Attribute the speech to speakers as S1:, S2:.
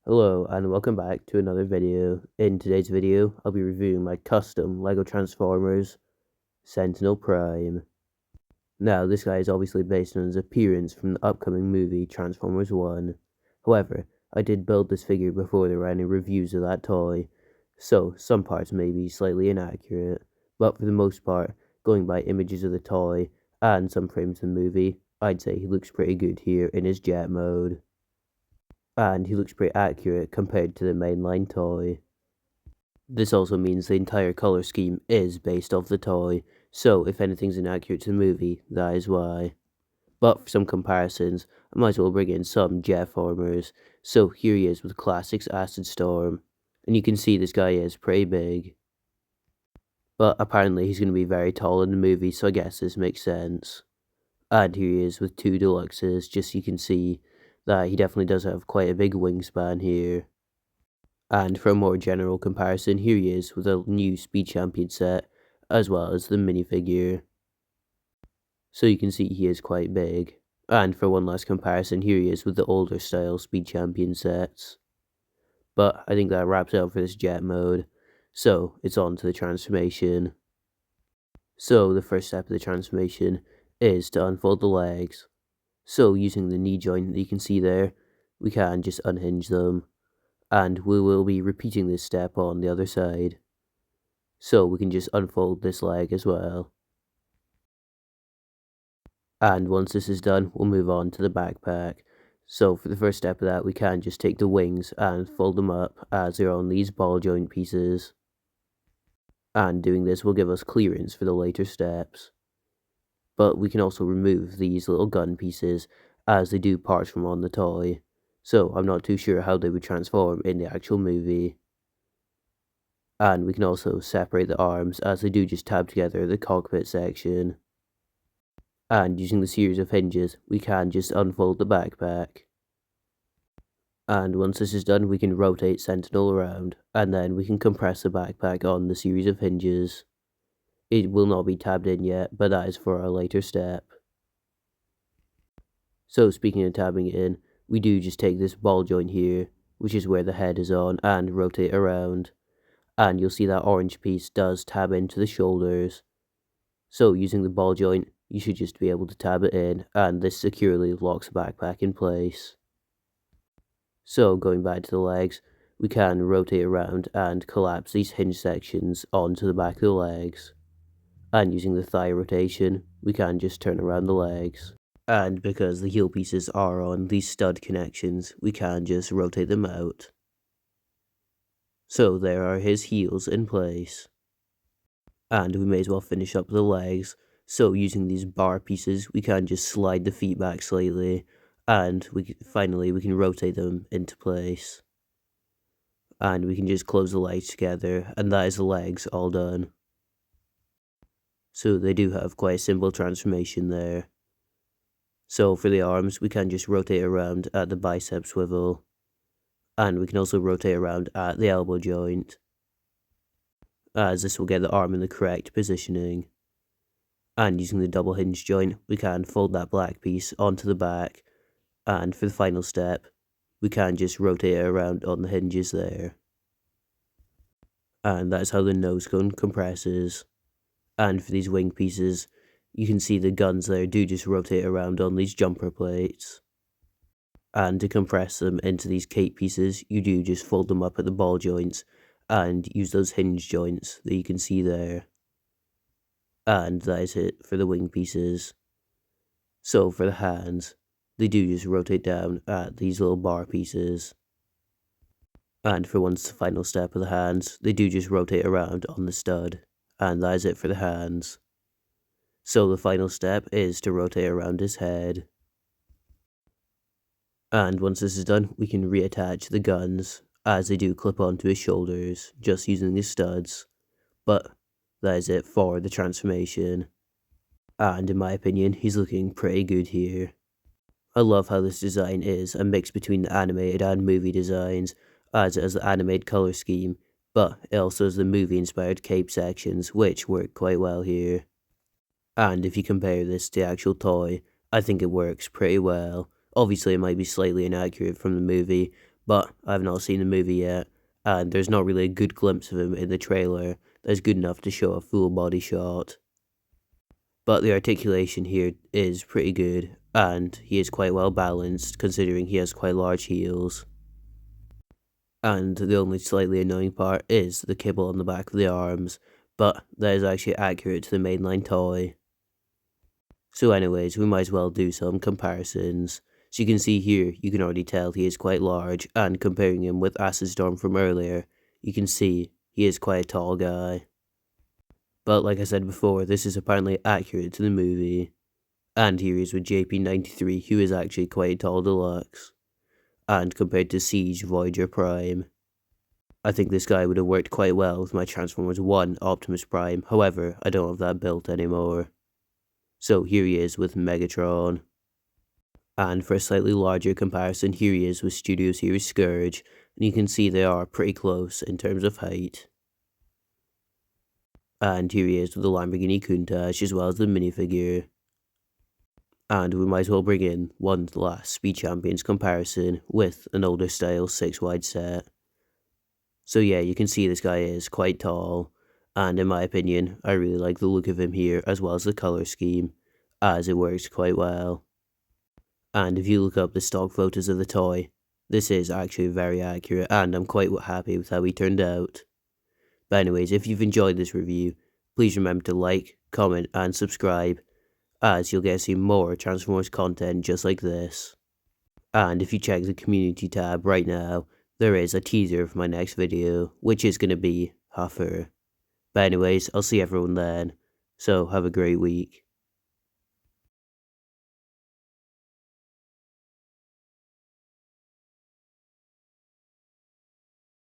S1: Hello and welcome back to another video. In today's video, I'll be reviewing my custom LEGO Transformers Sentinel Prime. Now, this guy is obviously based on his appearance from the upcoming movie Transformers 1. However, I did build this figure before there were any reviews of that toy, so some parts may be slightly inaccurate, but for the most part, going by images of the toy and some frames in the movie, I'd say he looks pretty good here in his jet mode. And he looks pretty accurate compared to the mainline toy. This also means the entire color scheme is based off the toy, so if anything's inaccurate to the movie, that is why. But for some comparisons, I might as well bring in some jet formers. So here he is with Classics Acid Storm, and you can see this guy is pretty big. But apparently he's going to be very tall in the movie, so I guess this makes sense. And here he is with two deluxes, just so you can see that he definitely does have quite a big wingspan here. And for a more general comparison, here he is with a new Speed Champion set, as well as the minifigure. So you can see he is quite big. And for one last comparison, here he is with the older style Speed Champion sets. But I think that wraps it up for this jet mode, so it's on to the transformation. So the first step of the transformation is to unfold the legs. So using the knee joint that you can see there, we can just unhinge them, and we will be repeating this step on the other side. So we can just unfold this leg as well. And once this is done, we'll move on to the backpack. So for the first step of that, we can just take the wings and fold them up as they're on these ball joint pieces. And doing this will give us clearance for the later steps. But we can also remove these little gun pieces as they do parts from on the toy, so I'm not too sure how they would transform in the actual movie. And we can also separate the arms as they do just tab together the cockpit section. And using the series of hinges, we can just unfold the backpack. And once this is done, we can rotate Sentinel around, and then we can compress the backpack on the series of hinges. It will not be tabbed in yet, but that is for our later step. So speaking of tabbing it in, we do just take this ball joint here, which is where the head is on, and rotate around. And you'll see that orange piece does tab into the shoulders. So using the ball joint, you should just be able to tab it in, and this securely locks the backpack in place. So going back to the legs, we can rotate around and collapse these hinge sections onto the back of the legs. And using the thigh rotation, we can just turn around the legs. And because the heel pieces are on these stud connections, we can just rotate them out. So there are his heels in place. And we may as well finish up the legs. So using these bar pieces, we can just slide the feet back slightly, and finally we can rotate them into place. And we can just close the legs together, and that is the legs all done. So they do have quite a simple transformation there. So for the arms, we can just rotate around at the bicep swivel. And we can also rotate around at the elbow joint, as this will get the arm in the correct positioning. And using the double hinge joint, we can fold that black piece onto the back. And for the final step, we can just rotate it around on the hinges there. And that's how the nose cone compresses. And for these wing pieces, you can see the guns there do just rotate around on these jumper plates. And to compress them into these cape pieces, you do just fold them up at the ball joints and use those hinge joints that you can see there. And that is it for the wing pieces. So for the hands, they do just rotate down at these little bar pieces. And for once the final step of the hands, they do just rotate around on the stud. And that is it for the hands. So the final step is to rotate around his head. And once this is done, we can reattach the guns, as they do clip onto his shoulders, just using the studs. But that is it for the transformation. And in my opinion, he's looking pretty good here. I love how this design is a mix between the animated and movie designs, as it has the animated color scheme, but it also has the movie-inspired cape sections, which work quite well here. And if you compare this to the actual toy, I think it works pretty well. Obviously, it might be slightly inaccurate from the movie, but I've not seen the movie yet, and there's not really a good glimpse of him in the trailer that's good enough to show a full body shot. But the articulation here is pretty good, and he is quite well balanced considering he has quite large heels. And the only slightly annoying part is the kibble on the back of the arms, but that is actually accurate to the mainline toy. So anyways, we might as well do some comparisons. So you can see here, you can already tell he is quite large, and comparing him with Acid Storm from earlier, you can see he is quite a tall guy. But like I said before, this is apparently accurate to the movie. And here he is with JP93, who is actually quite tall deluxe. And compared to Siege Voyager Prime, I think this guy would have worked quite well with my Transformers 1 Optimus Prime, however, I don't have that built anymore. So here he is with Megatron. And for a slightly larger comparison, here he is with Studio Series Scourge, and you can see they are pretty close in terms of height. And here he is with the Lamborghini Countach as well as the minifigure. And we might as well bring in one last Speed Champions comparison with an older style 6-wide set. So yeah, you can see this guy is quite tall, and in my opinion, I really like the look of him here as well as the colour scheme, as it works quite well. And if you look up the stock photos of the toy, this is actually very accurate, and I'm quite happy with how he turned out. But anyways, if you've enjoyed this review, please remember to like, comment, and subscribe, as you'll get to see more Transformers content just like this. And if you check the community tab right now, there is a teaser for my next video, which is going to be Huffer. But anyways, I'll see everyone then, so have a great week.